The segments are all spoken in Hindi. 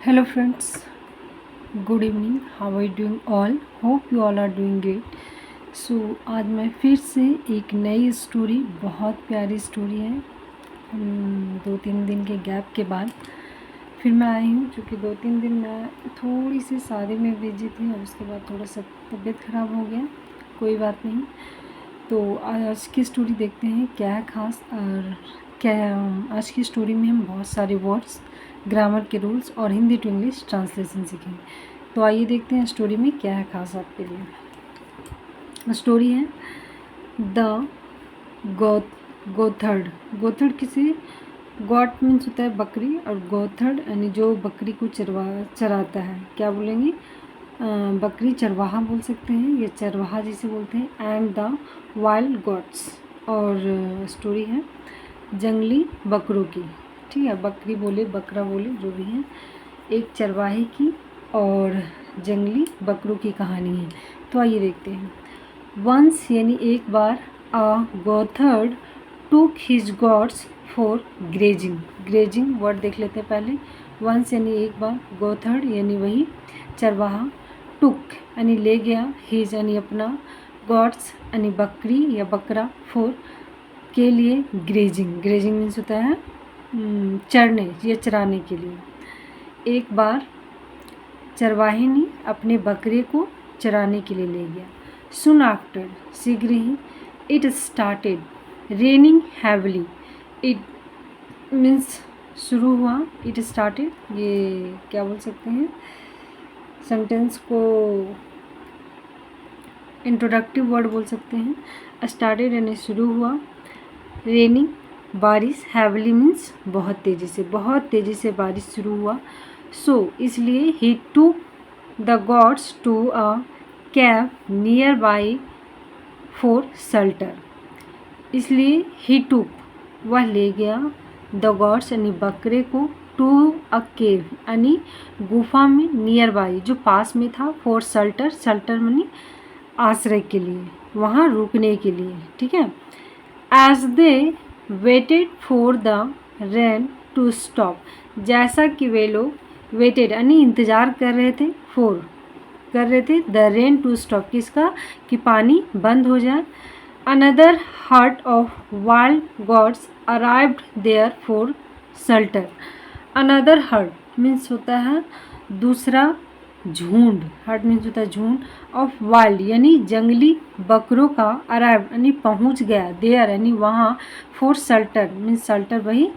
Hello friends, good evening. How are you doing all? Hope you all are doing great. So आज मैं फिर से एक नई स्टोरी, बहुत प्यारी स्टोरी है, 2-3 दिन के गैप के बाद फिर मैं आई हूँ। क्योंकि 2-3 दिन मैं थोड़ी सी शादी में बिजी थी और उसके बाद थोड़ा सा तबीयत ख़राब हो गया। कोई बात नहीं। तो आज की स्टोरी देखते हैं क्या है ख़ास। और क्या आज की स्टोरी में हम बहुत सारे वर्ड्स, ग्रामर के रूल्स और हिंदी टू इंग्लिश ट्रांसलेशन सीखेंगे। तो आइए देखते हैं स्टोरी में क्या है ख़ास आपके लिए। स्टोरी है द गोथर्ड। गोथर्ड किसी, गॉट मीन्स होता है बकरी, और गोथर्ड यानी जो बकरी को चराता है। क्या बोलेंगे? बकरी चरवाहा बोल सकते हैं, या चरवाहा जिसे बोलते हैं। And the wild gots. और स्टोरी है जंगली बकरों की। ठीक है, बकरी बोले बकरा बोले जो भी है, एक चरवाहे की और जंगली बकरों की कहानी है। तो आइए देखते हैं। वंस यानी एक बार, a goatherd took his goats for grazing. Grazing word देख लेते हैं पहले। वंस यानी एक बार, गोथर्ड यानी वही चरवाहा, टुक यानी ले गया, हिज यानी अपना, गॉड्स यानी बकरी या बकरा, फोर के लिए, ग्रेजिंग। ग्रेजिंग मीन्स होता है चरने या चराने के लिए। एक बार चरवाहे ने अपने बकरे को चराने के लिए ले गया। सुन आफ्टर, शीघ्र ही, it started raining heavily. It means शुरू हुआ, इट स्टार्टेड, ये क्या बोल सकते हैं, सेंटेंस को इंट्रोडक्टिव वर्ड बोल सकते हैं। स्टार्टेड यानी शुरू हुआ, रेनिंग बारिश, हैवली मीन्स बहुत तेज़ी से बारिश शुरू हुआ। सो इसलिए ही took the goats to a cave nearby for shelter. इसलिए ही टूक वह ले गया, द गॉड्स यानी बकरे को, टू अ केव यानी गुफा में, नियर बाई जो पास में था, फॉर शेल्टर, शेल्टर यानी आश्रय के लिए, वहाँ रुकने के लिए। ठीक है। As they waited for the rain to stop, जैसा कि वे लोग वेटेड यानी इंतज़ार कर रहे थे, कर रहे थे, द रेन टू स्टॉप, किसका, कि पानी बंद हो जाए। Another herd of wild goats arrived there for shelter. Another herd means होता है दूसरा झुंड, हर्ट मीन्स होता है झुंड, ऑफ वाइल्ड यानी जंगली बकरों का, अराइव यानी पहुंच गया, देयर यानी वहाँ, फॉर शेल्टर मीन्स शेल्टर वही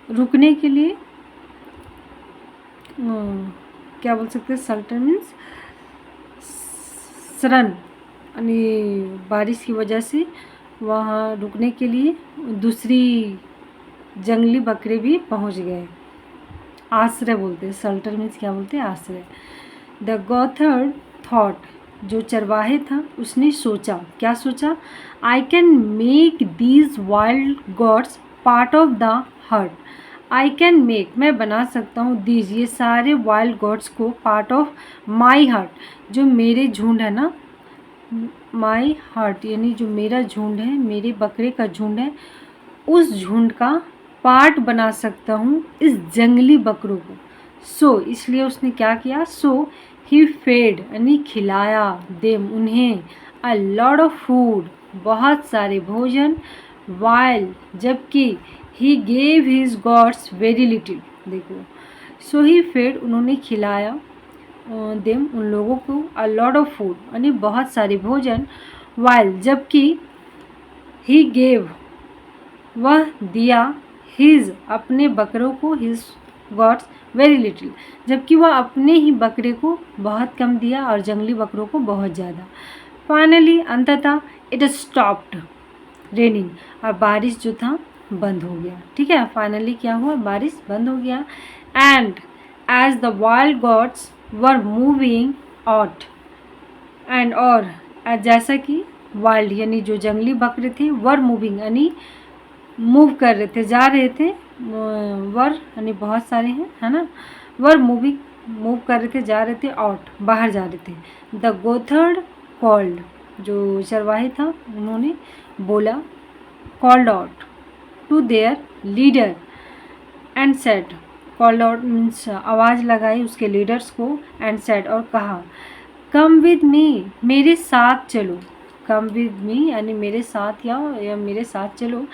रुकने के लिए, क्या बोल सकते हैं, शेल्टर मीन्स शरण, यानी बारिश की वजह से वहाँ रुकने के लिए दूसरी जंगली बकरे भी पहुँच गए। आश्रय बोलते हैं, शेल्टर मीन्स क्या बोलते हैं, आश्रय। द गोथर्ड थॉट, जो चरवाहे था उसने सोचा, क्या सोचा, I can make these wild goats part of the herd. I can make, मैं बना सकता हूँ, दीज ये सारे वाइल्ड गॉड्स को, पार्ट ऑफ माई हर्ट, जो मेरे झुंड है ना, माई हर्ट यानी जो मेरा झुंड है, मेरे बकरे का झुंड है, उस झुंड का पार्ट बना सकता हूँ इस जंगली बकरों को। सो इसलिए उसने क्या किया, सो ही फेड यानी खिलाया, देम उन्हें, अ लॉट ऑफ फूड बहुत सारे भोजन, वाइल जबकि, he gave his goats very little. देखो, सो ही फेड उन्होंने खिलाया, देम उन लोगों को, अ लॉट ऑफ फूड यानी बहुत सारे भोजन, वाइल जबकि, ही गेव वह दिया, हिज अपने बकरों को, हिज गॉड्स वेरी लिटिल जबकि वह अपने ही बकरे को बहुत कम दिया और जंगली बकरों को बहुत ज़्यादा। फाइनली अंततः इट स्टॉप्ड रेनिंग, और बारिश जो था बंद हो गया। ठीक है, फाइनली क्या हुआ, बारिश बंद हो गया। And as the wild goats were moving out, and और जैसा कि वाइल्ड यानी जो जंगली बकरे थे, वर मूविंग यानी मूव कर रहे थे, जा रहे थे, वर यानी बहुत सारे हैं, है ना, वर मूविंग मूव कर रहे थे, जा रहे थे, आउट बाहर जा रहे थे। द गोथर्ड कॉल्ड, जो चरवाहे था उन्होंने बोला, called out to their leader and said, called out means आवाज़ लगाई उसके लीडर्स को एंड सेड और कहा कम विद मी, मेरे साथ चलो। कम विद मी यानी मेरे साथ या मेरे साथ चलो।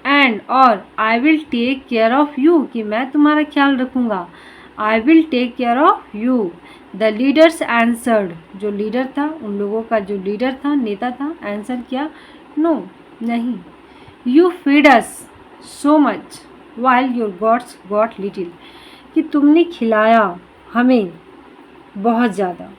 एंड और I will take care of you, कि मैं तुम्हारा ख्याल रखूँगा। I will take care of you. The leaders answered, जो लीडर था, उन लोगों का जो लीडर था, नेता था, आंसर किया नो, नहीं। You feed us so much while your goats got little, कि तुमने खिलाया हमें बहुत ज़्यादा,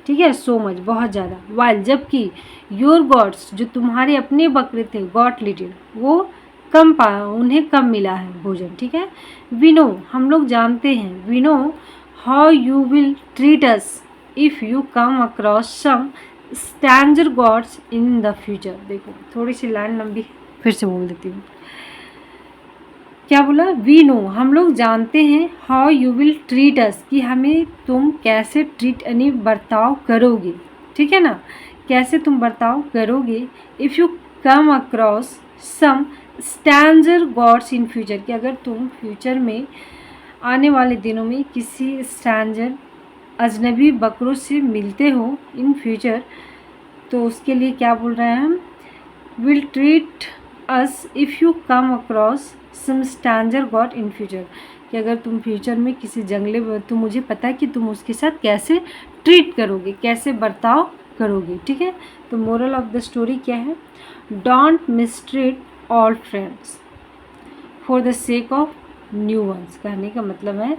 ठीक है, सो मच बहुत ज़्यादा, वाइल जबकि योर गॉड्स जो तुम्हारे अपने बकरे थे, गॉट लिटिल वो कम पाया, उन्हें कम मिला है भोजन, ठीक है। वी नो, हम लोग जानते हैं, we know how you will treat us if you come across some stranger goats in the future. देखो थोड़ी सी लाइन लंबी फिर से बोल देती हूँ। क्या बोला? वी नो, हम लोग जानते हैं, हाउ यू विल ट्रीट अस, कि हमें तुम कैसे ट्रीट यानी बर्ताव करोगे, ठीक है ना, कैसे तुम बर्ताव करोगे। If you come across some stranger goats in future, कि अगर तुम फ्यूचर में आने वाले दिनों में किसी स्ट्रेंजर अजनबी बकरों से मिलते हो इन फ्यूचर, तो उसके लिए क्या बोल रहे हैं हम, will treat us if you come across some stranger goat in future, कि अगर तुम फ्यूचर में किसी जंगली, तो मुझे पता है कि तुम उसके साथ कैसे ट्रीट करोगे, कैसे बर्ताव करोगे, ठीक है। तो मोरल ऑफ द स्टोरी क्या है? Don't mistreat all friends for the sake of new ones. कहने का मतलब है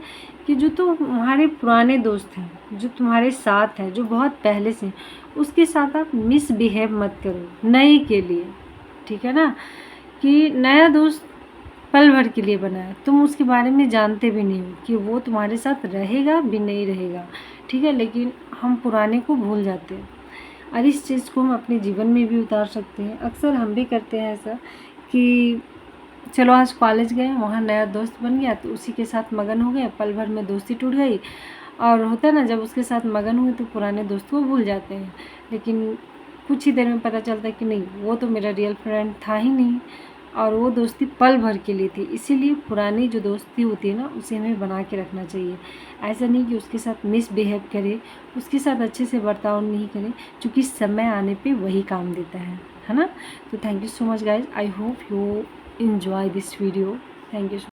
कि जो तुम्हारे पुराने दोस्त हैं, जो तुम्हारे साथ हैं, जो बहुत पहले से, उसके साथ आप मिसबिहेव मत करो नए के लिए, ठीक है ना। कि नया दोस्त पल भर के लिए बना है, तुम उसके बारे में जानते भी नहीं हो कि वो तुम्हारे साथ रहेगा भी नहीं रहेगा, ठीक है, लेकिन हम पुराने को भूल जाते हैं। और इस चीज़ को हम अपने जीवन में भी उतार सकते हैं। अक्सर हम भी करते हैं ऐसा कि चलो आज कॉलेज गए, वहाँ नया दोस्त बन गया तो उसी के साथ मगन हो गए, पल भर में दोस्ती टूट गई। और होता है ना, जब उसके साथ मगन हुए तो पुराने दोस्त को भूल जाते हैं, लेकिन कुछ ही देर में पता चलता है कि नहीं, वो तो मेरा रियल फ्रेंड था ही नहीं, और वो दोस्ती पल भर के लिए थी। इसीलिए पुरानी जो दोस्ती होती है ना, उसे हमें बना के रखना चाहिए। ऐसा नहीं कि उसके साथ मिसबिहेव करे, उसके साथ अच्छे से बर्ताव नहीं करें, क्योंकि समय आने पे वही काम देता है ना। तो thank you so much guys, I hope you enjoy this video. Thank you so